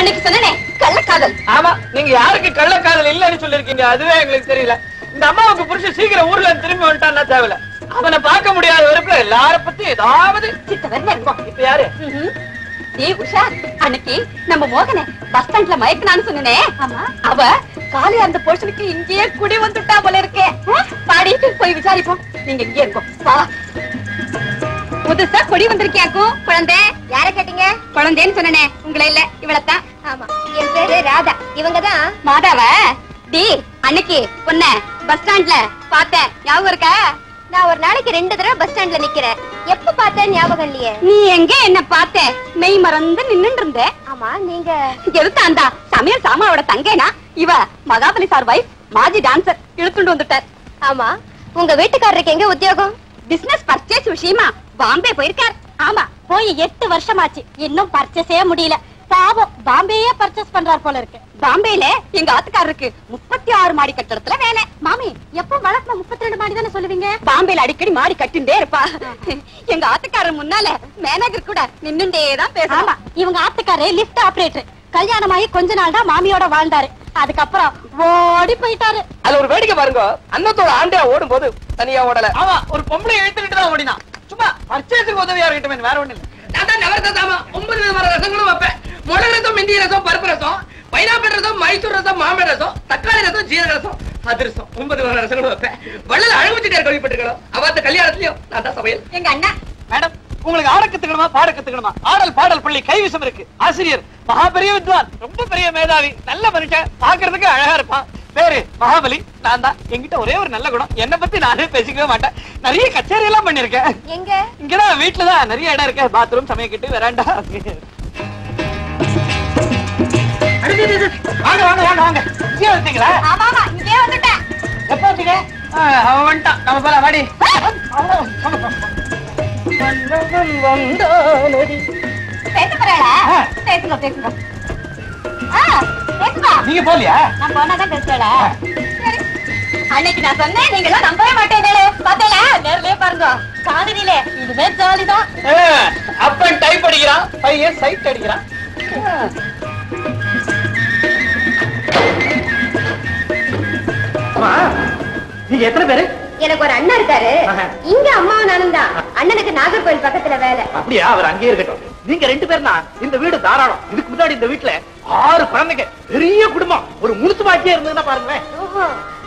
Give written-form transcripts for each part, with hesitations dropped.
அன்னைக்கு சொன்னே கள்ளக்காதல். ஆமா, நீங்க யாருக்கு கள்ளக்காதல் இல்லன்னு சொல்லிருக்கீங்க, அதுவே எங்களுக்கு தெரியல. இந்த அம்மாவுக்கு புருஷன் சீக்கிரம் ஊர்ல திரும்பி வந்துட்டான்னா தேவையில்ல. அவனை பார்க்க முடியாத வரைக்கும் எல்லார பத்தி ஏதாவது இப்ப யாரு? நீ உஷா, அன்னைக்கு நம்ம மோகனை பஸ் ஸ்டாண்ட்ல மயக்கனான்னு சொன்னே. அவ காலையா அந்த போர்ஷனுக்கு இங்கேயே குடி வந்துட்டா போல இருக்கே. பாடிட்டு போய் விசாரிப்போம். நீங்க இங்கே இருக்கோம். புதுசா குடி வந்திருக்கியாக்கும். குழந்தை யார கேட்டீங்க? குழந்தைன்னு சொன்னனே, உங்களை இல்ல இவளத்தான். ஆமா, என் பேரு ராதா. இவங்கதான் மாதாவ. டி அன்னைக்கு பொண்ண பஸ் ஸ்டாண்ட்ல பார்த்தேன், ஞாபகம் இருக்கா? நான் ஒரு நாளைக்கு 2 தடவை பஸ் ஸ்டாண்ட்ல நிக்கிறேன். எப்ப பார்த்தேன் ஞாபகம் இல்லையே. நீ எங்க என்ன பார்த்த? மெய் மறந்து நின்னுட்டு இருந்த. ஆமா, நீங்க எதுத்தாண்டா சமையல் சாமாவோட தங்கேனா? இவ மகாபலி சார் வைஃப், மாஜி டான்சர். இழுத்துட்டு வந்துட்டார். ஆமா, உங்க வீட்டுக்காரருக்கு எங்க உத்தியோகம்? பிசினஸ் பர்ச்சேஸ் விஷயமா பாம்பே போயிருக்கார். ஆமா, போய் 8 வருஷமாச்சு, இன்னும் பர்ச்சேஸே முடியல. பாவம், பாம்பேயே பர்ச்சேஸ் பண்றார் போல இருக்கு. பாம்பேல எங்க ஆத்துக்காரருக்கு 36 மாடி கட்டடத்துல வேலை. மாமி, எப்ப வழக்குல 32 மாடி தானே சொல்லுவீங்க? பாம்பேல அடிக்கடி மாடி கட்டிண்டே இருப்பா. எங்க ஆத்துக்காரர் முன்னால மேனேஜர் கூட நின்னுண்டேதான் பேசுறாங்க. இவங்க ஆத்துக்காரே லிஃப்ட் ஆபரேட்டர். கல்யாணமாயி கொஞ்ச நாள் தான் மாமியோட வாழ்ந்தாரு. அதுக்கப்புறம் ஓடி போயிட்டாரு. அது ஒரு வேடிக்கை பாருங்க, அன்னத்தோட ஆண்டையா ஓடும் போது தனியா ஓடல. ஆமா, ஒரு பொம்பளை எழுத்துக்கிட்டு தான் ஓடினா. சும்மா பர்ச்சேஸுக்கு உதவியா இருக்கட்டும், வேற ஒண்ணு இல்ல. நான் தான் நவரத்தாமா 9 விதமான ரசங்களும் வைப்பேன். முளை ரசம், மெந்தி ரசம், பருப்பு ரசம், பைனாப்பிள் ரசம், மைசூர் ரசம், மாம்பழ ரசம், தக்காளி ரசம், ஜீரக ரசம், அதிரசம், 9 விதமான ரசங்களும் வைப்பேன். வள்ளல அழகுச்சிட்டார் கேள்விப்பட்டிருக்கோம். அவத்த கல்யாணத்துலயும் நான் தான் சமையல். எங்க அண்ணா மேடம், உங்களுக்கு ஆட கத்துக்கணுமா பாட கத்துக்கணுமா? ஆடல் பாடல் பள்ளி கைவிசம் இருக்கு. ஆசிரியர் மகா பெரிய வித்வான், ரொம்ப பெரிய மேதாவி, நல்ல மனுஷன், பாக்குறதுக்கு அழகா இருப்பான். பேரு மகாபலி. நான் தான். என்கிட்ட ஒரே ஒரு நல்ல குணம், என்ன பத்தி நானே பேசிக்கவே மாட்டேன். நிறைய கச்சேரி எல்லாம் பண்ணிருக்கேன். எங்க? இங்கதான் வீட்டுலதான் நிறைய இடம் இருக்கு. பாத்ரூம், சமையக்கிட்டு, வெராண்டா. வாங்க வாங்க வாங்க வாங்க. இங்கே வந்தீங்களா? ஆமா ஆமா, இங்கே வந்துட்டேன். எப்ப வந்தீங்க? அவன் வந்துட்டான். நம்ம போல வாடி. பேச போறா? பேசுங்க பேசுங்க. நீங்க போலியா? நான் போனாதான் பேசுறா. அன்னைக்கு நான் சொன்னேன், நீங்க எல்லாம் நம்பவே மாட்டேன். பார்த்தேல, நேர்லயே பாருங்க. காதலிலே இதுவே ஜாலிதான். அப்பன் டைப் அடிக்கிறான், பையன் சைட் அடிக்கிறான். நீங்க எத்தனை பேரு? எனக்கு ஒரு அண்ணன் இருக்காரு. இங்க அம்மாவும் நானும் தான். அண்ணனுக்கு நாகர்கோவில் பக்கத்துல வேலை. அப்படியா? அவர் அங்கேயே இருக்கட்டும். நீங்க 2 பேர்னா இந்த வீடு தாராளம். இதுக்கு முன்னாடி இந்த வீட்டுல 6 குழந்தைங்க, பெரிய குடும்பம். ஒரு முழுசு பாக்கியா இருந்ததுன்னா பாருங்களேன்.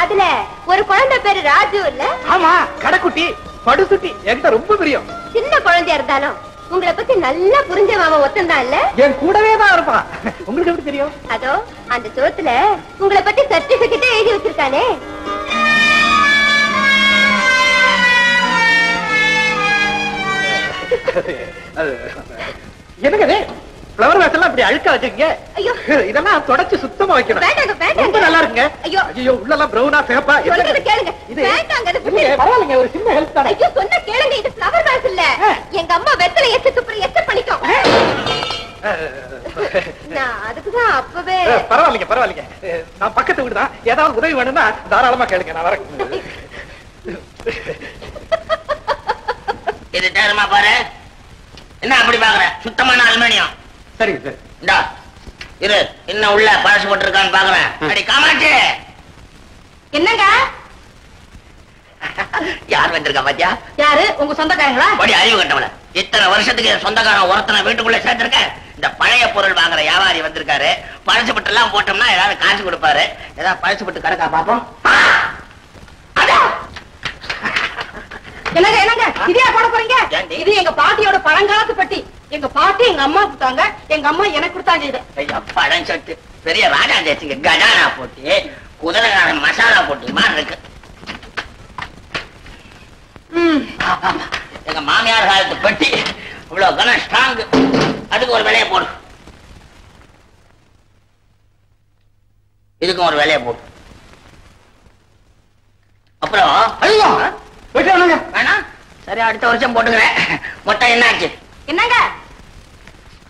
அதுல ஒரு குழந்தை பேரு ராஜு இல்ல? ஆமா, கடைக்குட்டி, படுசுட்டி. என்கிட்ட ரொம்ப பிரியம். சின்ன குழந்தையா இருந்தாலும் உங்களை பத்தி நல்லா புரிஞ்ச மாமா ஒத்தந்தான் இல்ல? என் கூடவே தான் இருப்பான். உங்களுக்கு எப்படி தெரியும்? அதோ அந்த சோத்துல உங்களை பத்தி சர்டிபிகேட் எழுதி வச்சிருக்கானே. என்னங்க ஃப்ளவர் வாஸ் எல்லாம் இப்படி அழுக்கா வச்சிருக்கீங்க? ஐயோ, இதெல்லாம் தொடச்சு சுத்தமா வைக்கணும். வேண்டாங்க. ரொம்ப நல்லா இருக்குங்க. ஐயோ ஐயோ, உள்ளலாம் பிரவுனா சிகப்பா. சொல்றது கேளுங்க. இது வேண்டாங்க, அது பரவாயில்லைங்க, ஒரு சின்ன ஹெல்ப் தானே. ஐயோ, சொன்னா கேளுங்க. இது ஃப்ளவர் வாஸ் இல்ல. எங்க அம்மா வெத்தலை எச்ச பண்ணிட்டோம். நான் அதுக்குதான் அப்பவே. பரவாயில்லைங்க. நான் பக்கத்து வீடு தான். ஏதாவது உதவி வேணும்னா தாராளமா கேளுங்க, நான் வரேன். இது தேரமா பாரு. என்ன அப்படி பாக்குற? சுத்தமான அலுமினியம். சரிங்க சார். இந்தா இரு, இன்னும் உள்ள பழசு போட்டிருக்கான்னு பாக்குறேன். அடி காமாட்சி. என்னங்க? யார் வந்திருக்கா பாத்தியா? யாரு? உங்க சொந்தக்காரங்களா? படி அறிவு கட்டவள. இத்தனை வருஷத்துக்கு சொந்தக்காரன் ஒருத்தனை வீட்டுக்குள்ள சேர்த்திருக்க. இந்த பழைய பொருள் வாங்குற வியாபாரி வந்திருக்காரு. பழசு பட்டு எல்லாம் போட்டோம்னா ஏதாவது காசு கொடுப்பாரு. ஏதாவது பழசு பட்டு கிடக்கா பாப்போம். என்னங்க இதே போட போறீங்க? இது எங்க பாட்டியோட பழங்காலத்து பெட்டி. எங்க பாட்டி எங்க அம்மா கொடுத்தாங்க, எங்க அம்மா எனக்கு கொடுத்தாங்க. இது பழம் சொட்டு பெரிய ராஜா தேசிங்க கஜானா போட்டு குதிரைக்காரன் மசாலா போட்டு மாதிரி இருக்கு. எங்க மாமியார் காலத்து பெட்டி இவ்வளவு கனம் ஸ்ட்ராங். அதுக்கு ஒரு விலையை போடு. இதுக்கும் ஒரு விலையை போடு. அப்புறம் வேணாம், சரி அடுத்த வருஷம் போட்டுக்கிறேன். மொத்தம் என்ன ஆச்சு? என்னங்க?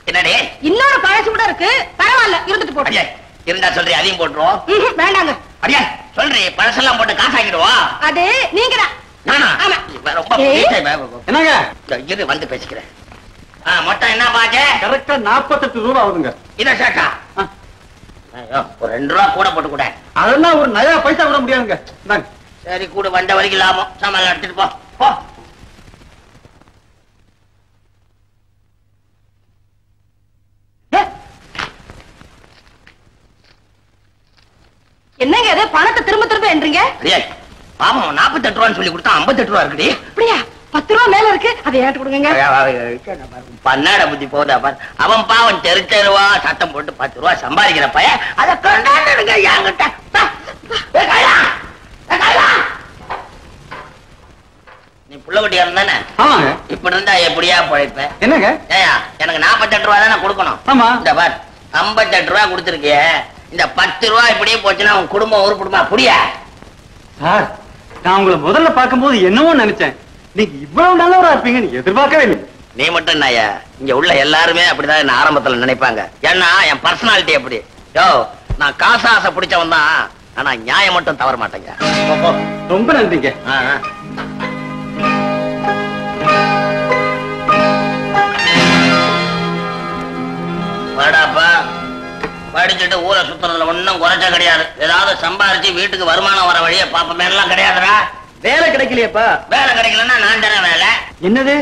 என்னடி இன்னொரு பழசு கூட இருக்கு. பரவாயில்ல, இருந்துட்டு போட்டு. இருந்தா சொல்றி, அதையும் போட்டுருவோம். வேண்டாங்க. அடியா சொல்றி, பழசெல்லாம் போட்டு காசாக்கிடுவோம். அது நீங்க தான். ரொம்ப என்னங்க இரு வந்து பேசிக்கிறேன். மொத்தம் என்ன பாச்சு? கரெக்டா 48 ரூபா ஆகுதுங்க. இத சேட்டா ஒரு 2 ரூபா கூட போட்டு கூட. அதெல்லாம் ஒரு நயா பைசா விட முடியாதுங்க. சரி கூட வந்த வரைக்கும் லாபம். சாமான் எடுத்துட்டு போ போ. என்னங்க இது பணத்தை திரும்ப திரும்ப என்றீங்க? பாவம் 48 ரூபான்னு சொல்லி கொடுத்தா 58 ரூபா இருக்குடி. அப்படியா? 10 ரூபா மேல இருக்கு, அதை ஏன்ட்டு கொடுங்க. பன்னாட புத்தி போதா பாரு. அவன் பாவம் தெருவா சத்தம் போட்டு 10 ரூபா சம்பாதிக்கிற பையன் அதை கொண்டாடுங்க என்கிட்ட. நீ புள்ளகுட்டியா இருந்தானே? இப்படி இருந்தா எப்படியா போயிருப்ப? என்னங்க எனக்கு 48 ரூபா தானே கொடுக்கணும். இந்த பார் 58 ரூபா கொடுத்துருக்கிய, இந்த 10 ரூபா இப்படியே போச்சுன்னா உன் குடும்பம் ஒரு குடும்பம் புரியா? சார், நான் உங்களை முதல்ல பார்க்கும்போது என்னவோ நினைச்சேன். நீங்க இவ்வளவு நல்லவரா இருப்பீங்கன்னு எதிர்பார்க்கவே இல்லை. நீ மட்டும் நாயா, இங்க உள்ள எல்லாருமே அப்படிதான் என்ன ஆரம்பத்துல நினைப்பாங்க. ஏன்னா என் பர்சனாலிட்டி அப்படி. யோ, நான் காசு ஆசை பிடிச்சவன் தான், ஆனா நியாயம் மட்டும் தவற மாட்டேங்க. ரொம்ப நன்றிங்க. வாடாப்பா, படிச்சுட்டு ஊரை சுத்துறதுல ஒன்னும் குறைச்ச கிடையாது. ஏதாவது சம்பாரிச்சு வீட்டுக்கு வருமானம் வர வழிய பாப்பமே எல்லாம் கிடையாதுடா. வேலை கிடைக்கலையப்பா? வேலை கிடைக்கலன்னா நான் தானே வேலை. என்னது?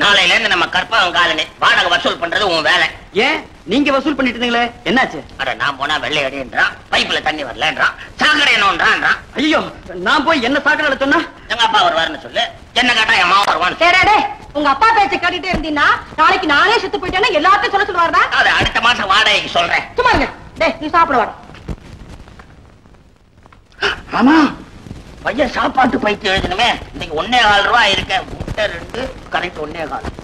நாளையில இருந்து நம்ம கற்பகம் காலனி வாடகை வசூல் பண்றது உன் வேலை. ஏன் நீங்க வசூல் பண்ணிட்டு இருந்தீங்களே, என்னாச்சு? அட நான் போனா வெள்ளை அடின்றான், பைப்புல தண்ணி வரலன்றான், சாக்கடை என்னன்றான். ஐயோ, நான் போய் என்ன சாக்கடை சொன்னா எங்க அப்பா வருவாருன்னு சொல்லு, என்ன கேட்டா என் மாவன் வருவான்னு. சரிடே, உங்க அப்பா பேச்ச கேட்டுட்டே இருந்தீங்கன்னா நாளைக்கு நானே செத்து போயிட்டேன்னா எல்லாத்தையும் சொல்ல சொல்லுவாருடா. அது அடுத்த மாசம் வாடகைக்கு சொல்றேன். சும்மா இருங்க. டேய், நீ சாப்பிட வாடா. ஆமா, பையன் சாப்பாட்டு பைத்து எழுதணுமே. இன்னைக்கு 1.25 ரூபாய் இருக்க. முட்டை 2 கரெக்ட் 1.25.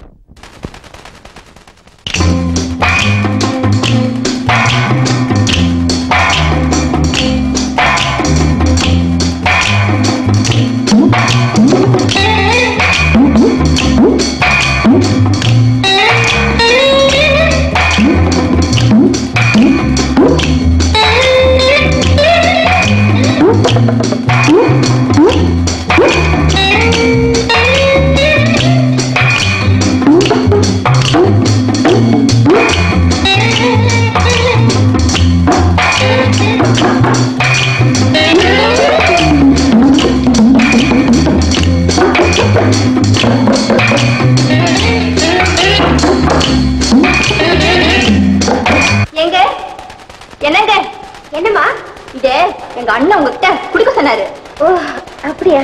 என்னங்க? என்னம்மா இது? எங்க அண்ணன் உங்ககிட்ட குடிக்க சொன்னாரு. ஓ அப்படியா?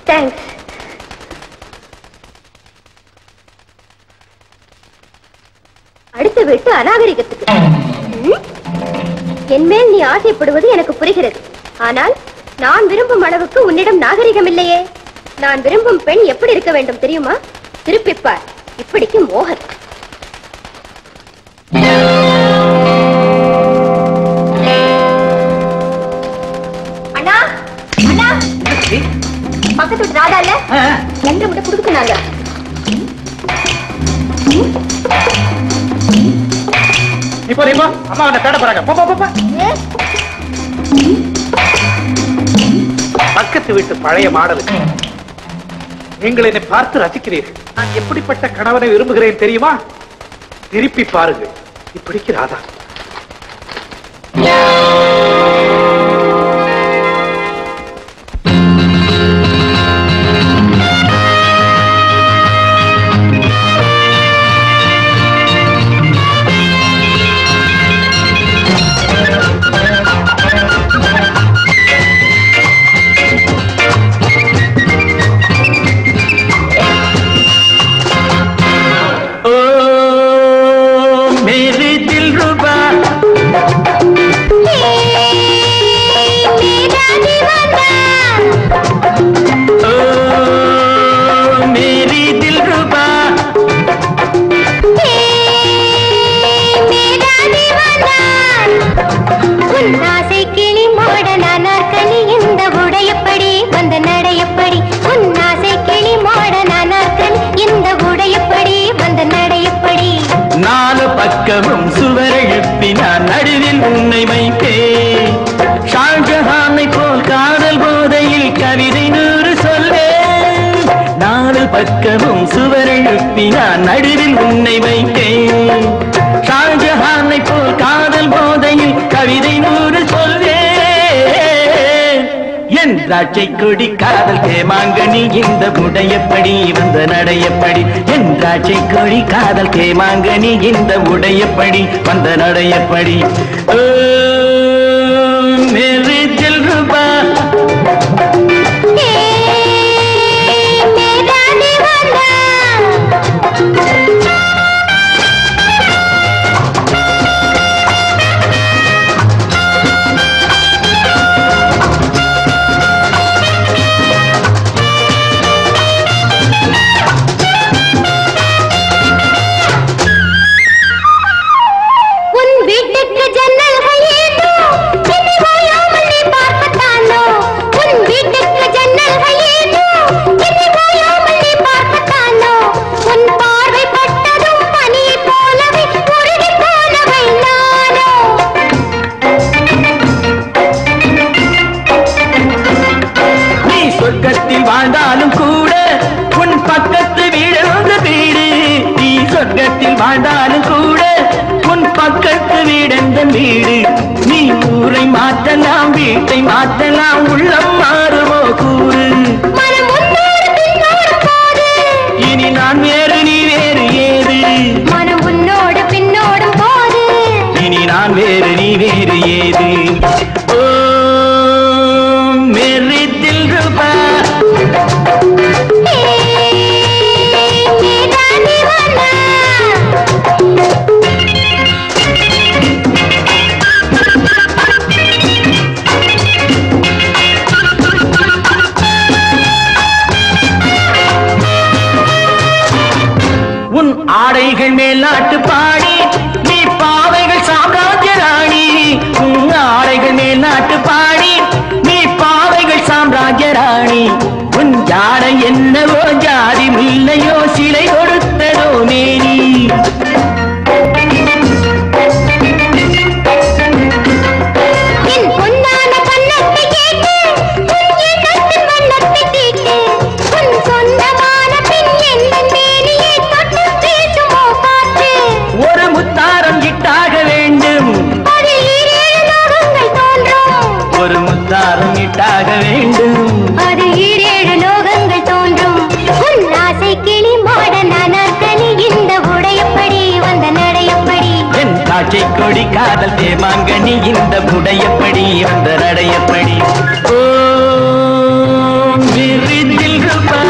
தேங்க்ஸ். அடுத்த வீட்டு அநாகரிகத்துக்கு என்மேல் நீ ஆசைப்படுவது எனக்கு புரிகிறது. ஆனால் நான் விரும்பும் அளவுக்கு உன்னிடம் நாகரிகம் இல்லையே. நான் விரும்பும் பெண் எப்படி இருக்க வேண்டும் தெரியுமா? திருப்பிப்பார், இப்படிக்கு மோகன். அண்ணா அண்ணா, பக்கத்து வீட்டு ராதா இல்ல, 2 முட்டை கொடுக்குனாங்க. இப்போ அம்மா அவனை தேட போறாங்க. பக்கத்து வீட்டு பழைய மாடலுக்கு நீங்கள் என்னை பார்த்து ரசிக்கிறீர்கள். நான் எப்படிப்பட்ட கணவனை விரும்புகிறேன் தெரியுமா? திருப்பி பாருங்கள், இப்படிக்கு ராதா. சுவரெழுப்பினான் நடுவில் உன்னை வைப்பேன். ஷாஜஹானை போல் காதல் போதையில் கவிதை 100 சொல்வேன். 4 பக்கமும் சுவரெழுப்பி நான் நடுவில் உன்னை வைத்தேன். ஷாஜஹானை போல் காதல் போதையில் கவிதை 100 சொல்வேன். என் திராட்சை கொடி காதல் தேமாங்கனி இந்த உடையப்படி வந்த நடையப்படி. என் திராட்சை கொடி காதல் தேமாங்கனி இந்த உடையப்படி வந்த நடையப்படி. ஓ மேரே தில்ருபா வாழ்ந்தாலும் கூட உன் பக்கத்து வீடு வீடு. நீ சொர்க்கத்தில் வாழ்ந்தாலும் கூட உன் பக்கத்து வீடெந்த வீடு. நீ ஊரை மாற்றலாம் வீட்டை மாற்றலாம் உள்ளம் மாறுமோ கூறு. இனி நான் வேறு நீ வேறு ஏது. மனம் உன்னோடு பின்னோடும் போது இனி நான் வேறு நீ வேறு ஏது. ஓ மேரே தில்ருபா உன் ஆடைகள் மேல் நாட்டு பாடி நீ பாவைகள் சாம்ராஜ்ய ராணி. உன் ஆடைகள் மேல் நாட்டு பாடி நீ பாவைகள் சாம்ராஜ்ய ராணி. உன் ஜாடை என்னவோ ஜாதி முல்லையோ சிலை கொடுத்ததோ மேனி. ஒரு முத்தாரம் இட்டாக வேண்டும். ஒரு முத்தாரம் இட்டாக வேண்டும். அது 7 லோகங்கள் தோன்றும். உன் ஆசை கிளி மாடன் அனர்த்தலி இந்த உடையப்படி வந்த நடையப்படி. என் காட்சை கொடி காதல் தேமாங்கனி இந்த உடையப்படி வந்த நடையப்படி. ஓ மேரே தில்ருபா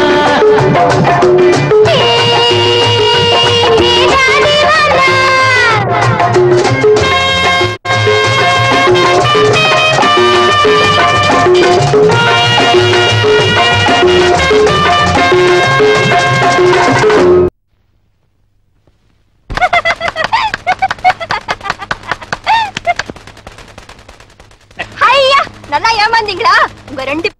நல்லா ஏமாந்தீங்களா? உங்க 2